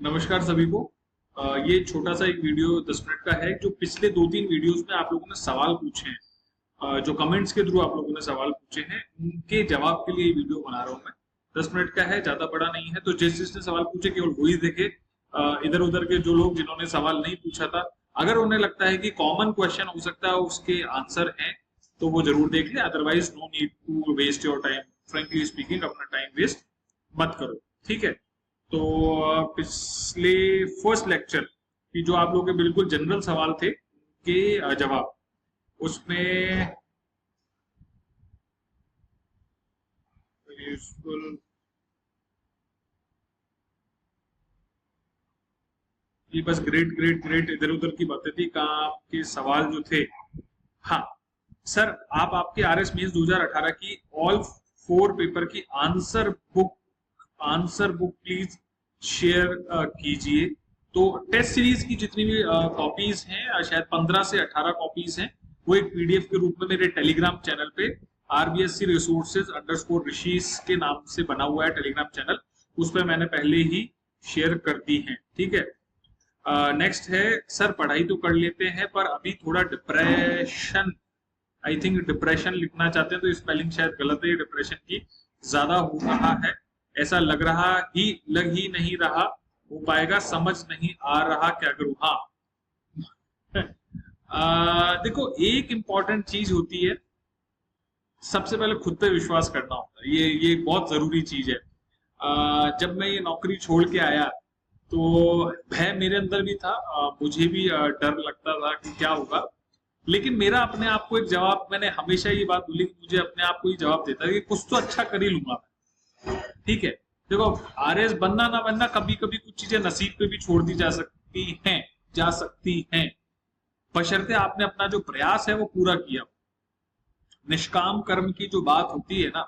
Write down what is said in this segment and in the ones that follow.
नमस्कार सभी को। ये छोटा सा एक वीडियो 10 मिनट का है जो पिछले 2-3 वीडियोस में आप लोगों ने सवाल पूछे हैं। जो कमेंट्स के थ्रू आप लोगों ने सवाल पूछे हैं उनके जवाब के लिए ये वीडियो बना रहा हूँ मैं। 10 मिनट का है, ज्यादा बड़ा नहीं है, तो जिसने सवाल पूछे केवल वही देखे। इधर उधर के जो लोग जिन्होंने सवाल नहीं पूछा था, अगर उन्हें लगता है कि कॉमन क्वेश्चन हो सकता है उसके आंसर हैं तो वो जरूर देख ले, otherwise no need to waste your time. Frankly speaking, अपना टाइम वेस्ट मत करो, ठीक है। तो पिछले फर्स्ट लेक्चर की जो आप लोगों के बिल्कुल जनरल सवाल थे के जवाब उसमें यूजफुल, ये बस ग्रेट ग्रेट ग्रेट इधर उधर की बातें थी। कहाँ आपके सवाल जो थे? हाँ सर, आप आपके आरएस मेंस 2018 की ऑल 4 पेपर की आंसर बुक प्लीज शेयर कीजिए। तो टेस्ट सीरीज की जितनी भी कॉपीज हैं, शायद 15 से 18 कॉपीज हैं, वो एक पीडीएफ के रूप में मेरे टेलीग्राम चैनल पे आरबीएससी रिसोर्सेज अंडरस्कोर ऋषिस के नाम से बना हुआ है टेलीग्राम चैनल, उस पर मैंने पहले ही शेयर कर दी है, ठीक है। नेक्स्ट है सर, पढ़ाई तो कर लेते हैं पर अभी थोड़ा डिप्रेशन, आई थिंक डिप्रेशन लिखना चाहते हैं तो स्पेलिंग शायद गलत है, डिप्रेशन की ज्यादा हो रहा है, ऐसा लग ही नहीं रहा, हो पाएगा समझ नहीं आ रहा, क्या करूं? हाँ देखो, एक इंपॉर्टेंट चीज होती है, सबसे पहले खुद पे विश्वास करना होता है। ये बहुत जरूरी चीज है। जब मैं ये नौकरी छोड़ के आया तो भय मेरे अंदर भी था, मुझे भी डर लगता था कि क्या होगा, लेकिन मेरा अपने आप को एक जवाब, मैंने हमेशा ये बात बोली कि मुझे अपने आप को ये जवाब देता है कि कुछ तो अच्छा कर ही लूंगा मैं, ठीक है। देखो, आरएस बनना ना बनना, कभी कभी कुछ चीजें नसीब पे भी छोड़ दी जा सकती हैं, बशर्ते आपने अपना जो प्रयास है वो पूरा किया। निष्काम कर्म की जो बात होती है ना,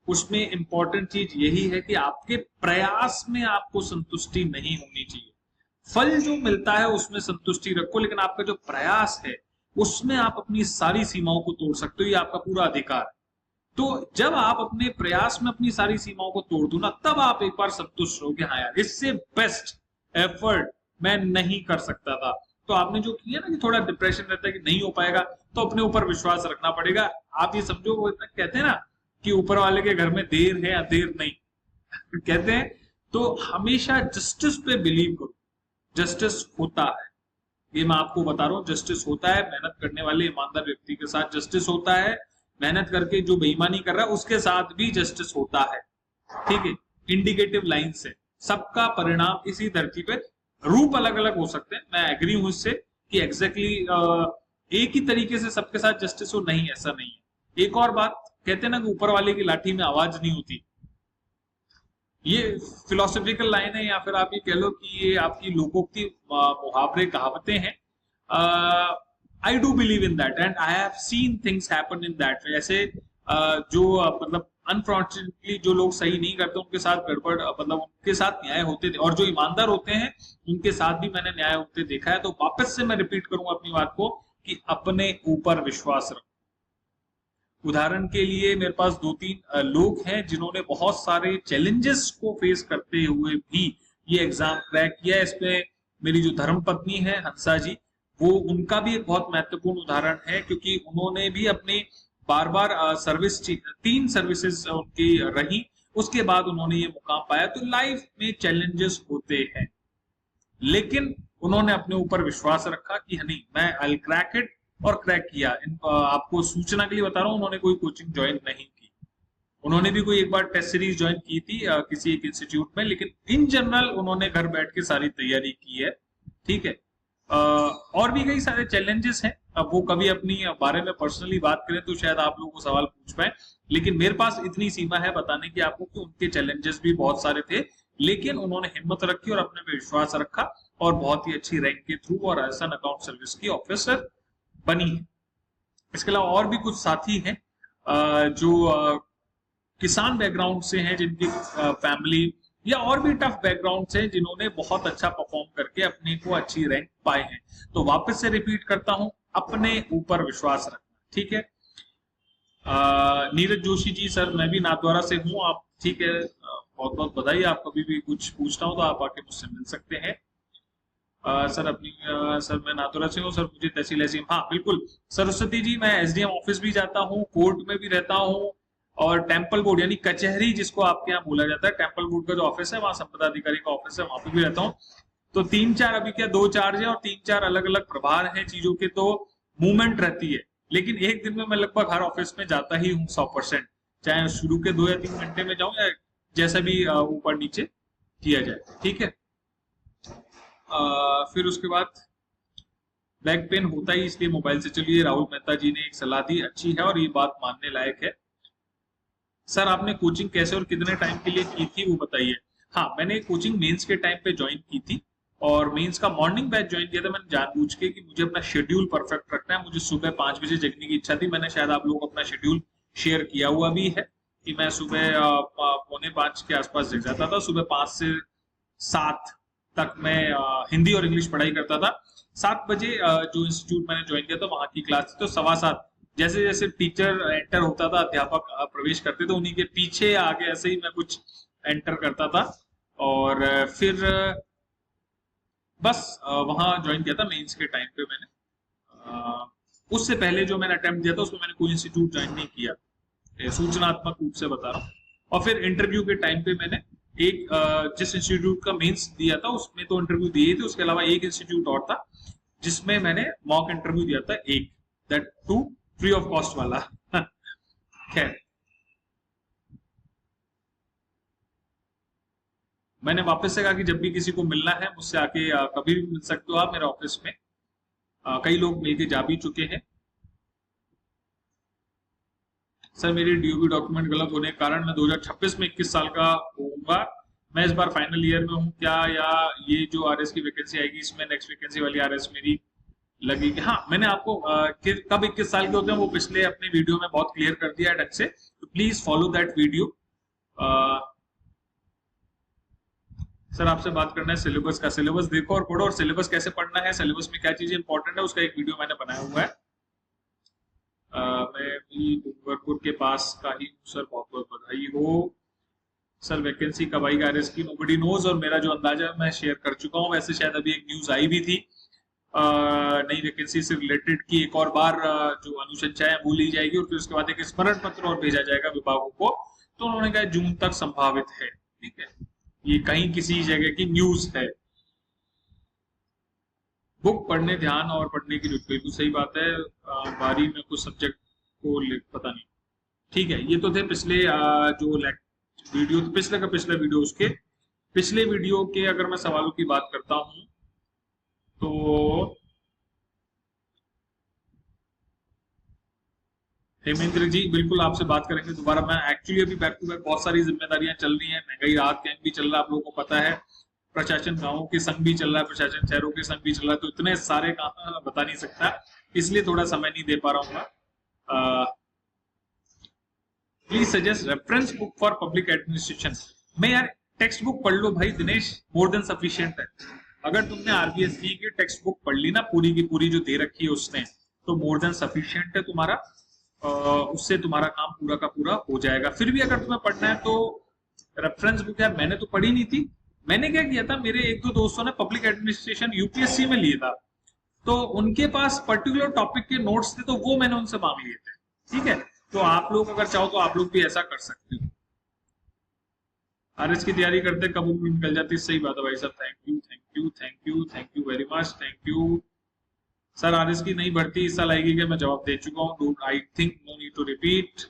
उसमें इंपॉर्टेंट चीज यही है कि आपके प्रयास में आपको संतुष्टि नहीं होनी चाहिए। फल जो मिलता है उसमें संतुष्टि रखो, लेकिन आपका जो प्रयास है उसमें आप अपनी सारी सीमाओं को तोड़ सकते हो, ये आपका पूरा अधिकार है। तो जब आप अपने प्रयास में अपनी सारी सीमाओं को तोड़ दो ना, तब आप एक बार संतुष्ट हो कि हाँ यार, इससे बेस्ट एफर्ट मैं नहीं कर सकता था। तो आपने जो किया ना कि थोड़ा डिप्रेशन रहता है कि नहीं हो पाएगा, तो अपने ऊपर विश्वास रखना पड़ेगा। आप ये समझो, वो कहते हैं ना कि ऊपर वाले के घर में देर है या देर नहीं कहते हैं। तो हमेशा जस्टिस पे बिलीव करो, जस्टिस होता है, ये मैं आपको बता रहा हूँ, जस्टिस होता है। मेहनत करने वाले ईमानदार व्यक्ति के साथ जस्टिस होता है, मेहनत करके जो बेईमानी कर रहा है उसके साथ भी जस्टिस होता है, ठीक है। इंडिकेटिव लाइन से सबका परिणाम इसी धरती पे, रूप अलग अलग हो सकते हैं, मैं एग्री हूं इससे कि एग्जैक्टली एक ही तरीके से सबके साथ जस्टिस हो, नहीं, ऐसा नहीं है। एक और बात, कहते हैं ना कि ऊपर वाले की लाठी में आवाज नहीं होती, ये फिलोसॉफिकल लाइन है, या फिर आप ये कह लो कि ये आपकी लोकोक्ति, मुहावरे, कहावतें हैं। I do believe in that and I have seen things happen in that way. ऐसे जो मतलब अनफॉर्चुनेटली जो लोग सही नहीं करते उनके साथ गड़बड़, मतलब उनके साथ न्याय होते थे, और जो ईमानदार होते हैं उनके साथ भी मैंने न्याय होते देखा है। तो वापस से मैं रिपीट करूंगा अपनी बात को कि अपने ऊपर विश्वास रखो। उदाहरण के लिए मेरे पास 2-3 लोग हैं जिन्होंने बहुत सारे चैलेंजेस को फेस करते हुए भी ये एग्जाम क्रैक किया है। इसमें मेरी जो धर्म पत्नी है हंसा जी, वो, उनका भी एक बहुत महत्वपूर्ण उदाहरण है, क्योंकि उन्होंने भी अपनी बार बार सर्विस, 3 सर्विसेज उनकी रही, उसके बाद उन्होंने ये मुकाम पाया। तो लाइफ में चैलेंजेस होते हैं, लेकिन उन्होंने अपने ऊपर विश्वास रखा कि नहीं, मैं आई क्रैक इट, और क्रैक किया। आपको सूचना के लिए बता रहा हूं, उन्होंने कोई कोचिंग ज्वाइन नहीं की, उन्होंने भी कोई एक बार टेस्ट सीरीज ज्वाइन की थी किसी एक इंस्टीट्यूट में, लेकिन इन जनरल उन्होंने घर बैठ के सारी तैयारी की है, ठीक है। और भी कई सारे चैलेंजेस हैं, अब वो कभी अपनी बारे में पर्सनली बात करें तो शायद आप लोगों को सवाल पूछ पाए, लेकिन मेरे पास इतनी सीमा है बताने की आपको कि उनके चैलेंजेस भी बहुत सारे थे, लेकिन उन्होंने हिम्मत रखी और अपने पे विश्वास रखा, और बहुत ही अच्छी रैंक के थ्रू और राजस्थान अकाउंट सर्विस की ऑफिसर बनी है। इसके अलावा और भी कुछ साथी हैं जो किसान बैकग्राउंड से हैं, जिनकी फैमिली या और भी टफ बैकग्राउंड से, जिन्होंने बहुत अच्छा परफॉर्म करके अपने को अच्छी रैंक पाए हैं। तो वापस से रिपीट करता हूं, अपने ऊपर विश्वास रखना, ठीक है। नीरज जोशी जी, सर मैं भी नाथद्वारा से हूं, आप, ठीक है, बहुत बहुत बधाई। आप कभी भी कुछ पूछना हो तो आप आके मुझसे मिल सकते हैं। सर मैं नाथुरा से हूँ सर, मुझे तहसील ऐसी, हाँ बिल्कुल सरस्वती जी, मैं एसडीएम ऑफिस भी जाता हूँ, कोर्ट में भी रहता हूँ, और टेम्पल बोर्ड यानी कचहरी जिसको आपके यहाँ बोला जाता है, टेम्पल बोर्ड का जो ऑफिस है वहाँ संपदा अधिकारी का ऑफिस है, वहां पे भी रहता हूँ। तो तीन चार अभी क्या, दो चार्ज है और तीन चार अलग अलग प्रभार हैं चीजों के, तो मूवमेंट रहती है। लेकिन एक दिन में मैं लगभग हर ऑफिस में जाता ही हूँ 100%, चाहे शुरू के 2 या 3 घंटे में जाऊं या जैसा भी ऊपर नीचे किया जाए, ठीक है। फिर उसके बाद बैक पेन होता ही इसलिए मोबाइल से चलिए, राहुल मेहता जी ने एक सलाह दी, अच्छी है और ये बात मानने लायक है। सर आपने कोचिंग कैसे और कितने टाइम के लिए की थी वो बताइए। हाँ, मैंने कोचिंग मेंस के टाइम पे ज्वाइन की थी, और मेंस का मॉर्निंग बैच ज्वाइन किया था मैंने जानबूझ के, कि मुझे अपना शेड्यूल परफेक्ट रखना है। मुझे सुबह 5 बजे जगने की इच्छा थी। मैंने शायद आप लोगों को अपना शेड्यूल शेयर किया हुआ भी है कि मैं सुबह 4:45 के आसपास जग जाता था। सुबह 5 से 7 तक मैं हिंदी और इंग्लिश पढ़ाई करता था। 7 बजे जो इंस्टीट्यूट मैंने ज्वाइन किया था वहां की क्लास थी, तो 7:15 जैसे जैसे टीचर एंटर होता था, अध्यापक प्रवेश करते थे, उन्हीं के पीछे आगे ऐसे ही मैं कुछ एंटर करता था। और फिर बस वहां ज्वाइन किया था मेंस के टाइम पे मैंने। उससे पहले जो मैंने अटेम्प्ट दिया था उसमें मैंने कोई इंस्टीट्यूट ज्वाइन नहीं किया, सूचनात्मक रूप से बता रहा हूँ। और फिर इंटरव्यू के टाइम पे मैंने एक जिस इंस्टीट्यूट का मेंस दिया था उसमें तो इंटरव्यू दिए थे, उसके अलावा एक इंस्टीट्यूट और था जिसमें मैंने मॉक इंटरव्यू दिया था, एक, that too free of cost वाला। खैर, मैंने वापस से कहा कि जब भी किसी को मिलना है मुझसे आके कभी भी मिल सकते हो आप मेरे ऑफिस में। कई लोग मिलके जा भी चुके हैं। सर मेरी डीओबी डॉक्यूमेंट गलत होने के कारण मैं 2026 में 21 साल का होऊंगा। मैं इस बार फाइनल ईयर में हूँ क्या, या ये जो आरएस की वैकेंसी आएगी इसमें नेक्स्ट वैकेंसी वाली आरएस मेरी लगेगी? हाँ, मैंने आपको कब 21 साल के होते हैं वो पिछले अपने वीडियो में बहुत क्लियर कर दिया है ढंग से, तो please follow that video. Sir आपसे बात करना है सिलेबस का। सिलेबस देखो और पढ़ो, और सिलेबस कैसे पढ़ना है, सिलेबस में क्या चीजें इंपॉर्टेंट है, उसका एक वीडियो मैंने बनाया हुआ है। मैं भी डूंगरपुर के पास का ही हूँ सर, बहुत बहुत बधाई हो। सर वैकेंसी कब आएगी आरएस की? नोबडी नोज, और मेरा जो अंदाजा मैं शेयर कर चुका हूँ। वैसे शायद अभी एक न्यूज आई भी थी नई वैकेंसी से रिलेटेड, की एक और बार जो अनुशंसाएं वो ली जाएगी और फिर उसके बाद एक स्मरण पत्र और भेजा जाएगा विभागों को। तो उन्होंने कहा जून तक संभावित है, ठीक है, ये कहीं किसी जगह की न्यूज है। बुक पढ़ने ध्यान और पढ़ने की रुचि, बिल्कुल सही बात है। बारी में कुछ सब्जेक्ट को पता नहीं, ठीक है। ये तो थे पिछले जो वीडियो, तो पिछले का पिछला वीडियो, उसके पिछले वीडियो के अगर मैं सवालों की बात करता हूं तो हेमेंद्र जी बिल्कुल आपसे बात करेंगे दोबारा। मैं एक्चुअली अभी बैक टू बैक बहुत सारी जिम्मेदारियां चल रही हैं, महंगाई राहत कैंप भी चल रहा है, आप लोगों को पता है, प्रशासन गांवों के संग भी चल रहा है, प्रशासन शहरों के संग भी चल रहा है, तो इतने सारे काम बता नहीं सकता, इसलिए थोड़ा समय नहीं दे पा रहा हूँ। Please suggest reference book for public administration. मैं यार टेक्स्ट बुक पढ़ लो भाई दिनेश, मोर देन सफिशिएंट है। अगर तुमने आरबीएससी की टेक्स्ट बुक पढ़ ली ना पूरी की पूरी जो दे रखी है उसने, तो मोर देन सफिशिएंट है तुम्हारा। उससे तुम्हारा काम पूरा का पूरा हो जाएगा। फिर भी अगर तुम्हें पढ़ना है तो रेफरेंस बुक, यार मैंने तो पढ़ी नहीं थी। मैंने क्या किया था, मेरे एक दो दोस्तों ने पब्लिक एडमिनिस्ट्रेशन यूपीएससी में लिए था, तो उनके पास पर्टिकुलर टॉपिक के नोट्स थे, तो वो मैंने उनसे मांग लिए थे, ठीक है। तो आप लोग अगर चाहो तो आप लोग भी ऐसा कर सकते हो। आरएस की तैयारी करते कब उम्र निकल जाती है? सही बात है भाई साहब, thank you thank you thank you thank you very much, thank you. Sir RS की नई भर्ती इस साल आएगी क्या? मैं जवाब दे चुका हूँ, I think no need to repeat.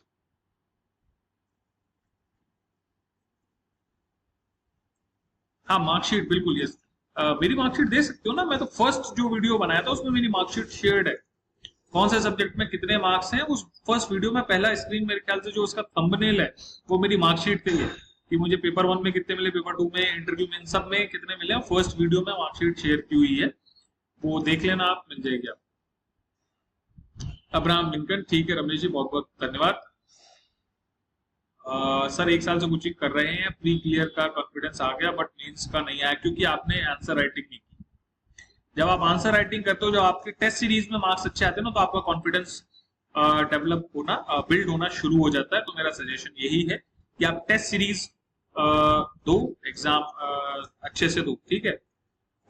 हाँ मार्कशीट बिल्कुल, यस, मेरी मार्कशीट दे सकते हो ना। मैं तो फर्स्ट जो वीडियो बनाया था उसमें मेरी मार्कशीट शेयर्ड है, कौन से सब्जेक्ट में कितने मार्क्स हैं। उस फर्स्ट वीडियो में पहला स्क्रीन मेरे ख्याल से जो उसका थंबनेल है वो मेरी मार्कशीट पे है, कि मुझे पेपर 1 में कितने मिले, पेपर 2 में, इंटरव्यू में, इन सब में कितने मिले। फर्स्ट वीडियो में मार्कशीट शेयर की हुई है, वो देख लेना आप, मिल जाएगी आप। अब्राहम लिंकन, ठीक है रमेश जी, बहुत बहुत धन्यवाद। सर 1 साल से कोचिंग कर रहे हैं, प्री क्लियर का कॉन्फिडेंस आ गया बट मेंस का नहीं आया, क्योंकि आपने आंसर राइटिंग नहीं की। जब आप आंसर राइटिंग करते हो, जब आपके टेस्ट सीरीज में मार्क्स अच्छे आते हैं ना, तो आपका कॉन्फिडेंस डेवलप होना, बिल्ड होना शुरू हो जाता है। तो मेरा सजेशन यही है कि आप टेस्ट सीरीज दो एग्जाम, अच्छे से दो, ठीक है।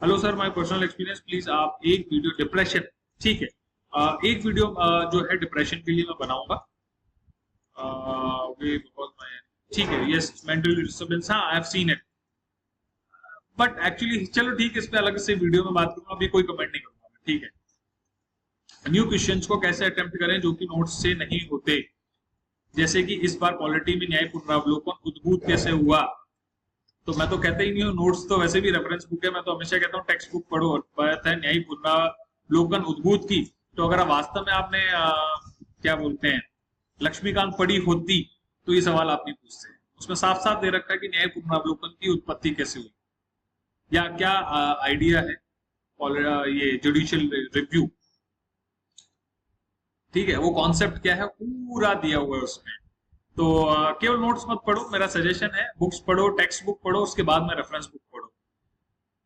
Hello sir, my personal experience please, आप एक वीडियो डिप्रेशन, ठीक है, एक वीडियो जो है डिप्रेशन के लिए मैं बनाऊंगा, बिकॉज माय, ठीक है, यस, मेंटल डिस्टर्बेंस, हाँ I have seen it, but actually चलो ठीक है, इस पे अलग से वीडियो में बात करूंगा, अभी कोई कमेंट नहीं करूंगा, ठीक है। न्यू क्वेश्चंस को कैसे अटेम्प्ट करें जो कि नोट्स से नहीं होते, जैसे कि इस बार पॉलिटी में न्याय पुनरावलोकन उद्भूत कैसे हुआ, तो मैं तो कहता ही नहीं हूँ, नोट्स तो वैसे भी रेफरेंस बुक है, मैं तो हमेशा कहता हूँ टेक्स्ट बुक पढ़ो। बात है न्याय पुनरावलोकन उद्भूत की, तो अगर वास्तव में आपने क्या बोलते हैं लक्ष्मीकांत पढ़ी होती तो ये सवाल आप नहीं पूछते। उसमें साफ साफ दे रखा है कि न्याय पुनरावलोकन की उत्पत्ति कैसे हुई, या क्या आइडिया है, और ये जुडिशियल रिव्यू, ठीक है, वो कॉन्सेप्ट क्या है पूरा दिया हुआ है उसमें। तो केवल नोट्स मत पढ़ो, मेरा सजेशन है बुक्स पढ़ो, टेक्स्ट बुक पढ़ो, उसके बाद में रेफरेंस बुक पढ़ो,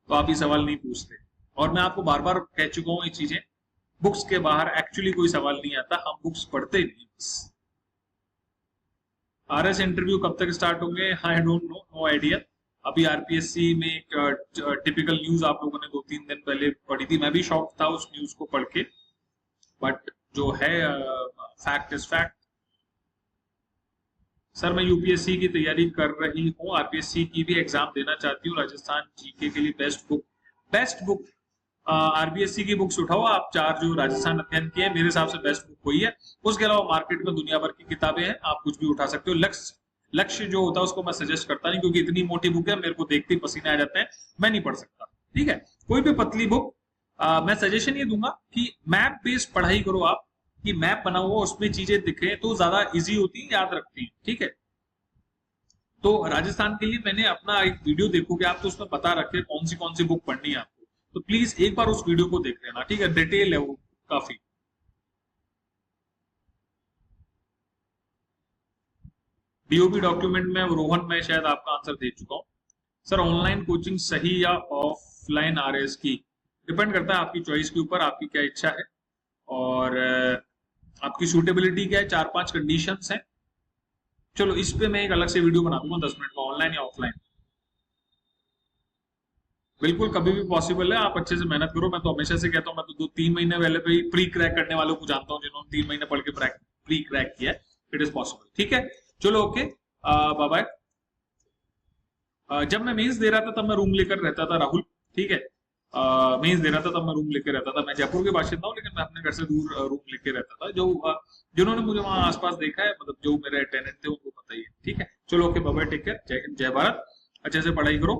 तो आप ये सवाल नहीं पूछते। और मैं आपको बार बार कह चुका हूँ ये चीजें, बुक्स के बाहर एक्चुअली कोई सवाल नहीं आता, हम बुक्स पढ़ते ही नहीं बस। आरएस इंटरव्यू कब तक स्टार्ट होंगे, I don't know, no idea. अभी आरपीएससी में एक टिपिकल न्यूज आप लोगों ने 2-3 दिन पहले पढ़ी थी, मैं भी शॉक था उस न्यूज को पढ़ के, बट जो है फैक्ट इज फैक्ट। सर मैं यूपीएससी की तैयारी कर रही हूँ, आरपीएससी की भी एग्जाम देना चाहती हूँ, राजस्थान जीके के लिए बेस्ट बुक आरबीएससी की बुक्स उठाओ आप, 4 जो राजस्थान अध्ययन की है, मेरे हिसाब से बेस्ट बुक वही है। उसके अलावा मार्केट में दुनिया भर की किताबें हैं, आप कुछ भी उठा सकते हो। लक्ष्य जो होता है उसको मैं सजेस्ट करता नहीं, क्योंकि इतनी मोटी बुक है, मेरे को देखते ही पसीने आ जाते हैं, मैं नहीं पढ़ सकता, ठीक है। कोई भी पतली बुक, मैं सजेशन ये दूंगा कि मैप बेस्ड पढ़ाई करो आप, कि मैप बना हुआ उसमें चीजें दिखे तो ज्यादा इजी होती है, याद रखती है, ठीक है। तो राजस्थान के लिए मैंने अपना एक वीडियो देखोगे आप, तो उसमें बता रखे कौन सी बुक पढ़नी है आपको, तो प्लीज एक बार उस वीडियो को देख लेना, ठीक है, डिटेल है वो काफी। डीओपी डॉक्यूमेंट में रोहन, मैं शायद आपका आंसर दे चुका हूँ। सर ऑनलाइन कोचिंग सही या ऑफलाइन आरएस की, डिपेंड करता है आपकी चॉइस के ऊपर, आपकी क्या इच्छा है और आपकी सूटेबिलिटी क्या है, 4-5 कंडीशंस हैं। चलो इस पे मैं एक अलग से वीडियो बना दूंगा 10 मिनट का, ऑनलाइन या ऑफलाइन। बिल्कुल कभी भी पॉसिबल है, आप अच्छे से मेहनत करो। मैं तो हमेशा से कहता हूँ, मैं तो 2-3 महीने पहले पे ही प्री क्रैक करने वालों को जानता हूँ, जिन्होंने 3 महीने पढ़ के प्री क्रैक किया है। इट इज पॉसिबल, ठीक है। चलो ओके, बाय बाय। जब मैं मेंस दे रहा था तब मैं रूम लेकर रहता था राहुल, ठीक है, मेंस दे रहा था तब मैं रूम लेकर रहता था। मैं जयपुर के बाशिंदा हूँ, लेकिन मैं अपने घर से दूर रूम लेके रहता था। जो जिन्होंने मुझे वहां आसपास देखा है, मतलब जो मेरे टेनेंट थे, उनको पता ही है, ठीक है। चलो okay, bye bye, take care, जय हिंद, जय भारत, अच्छे से पढ़ाई करो।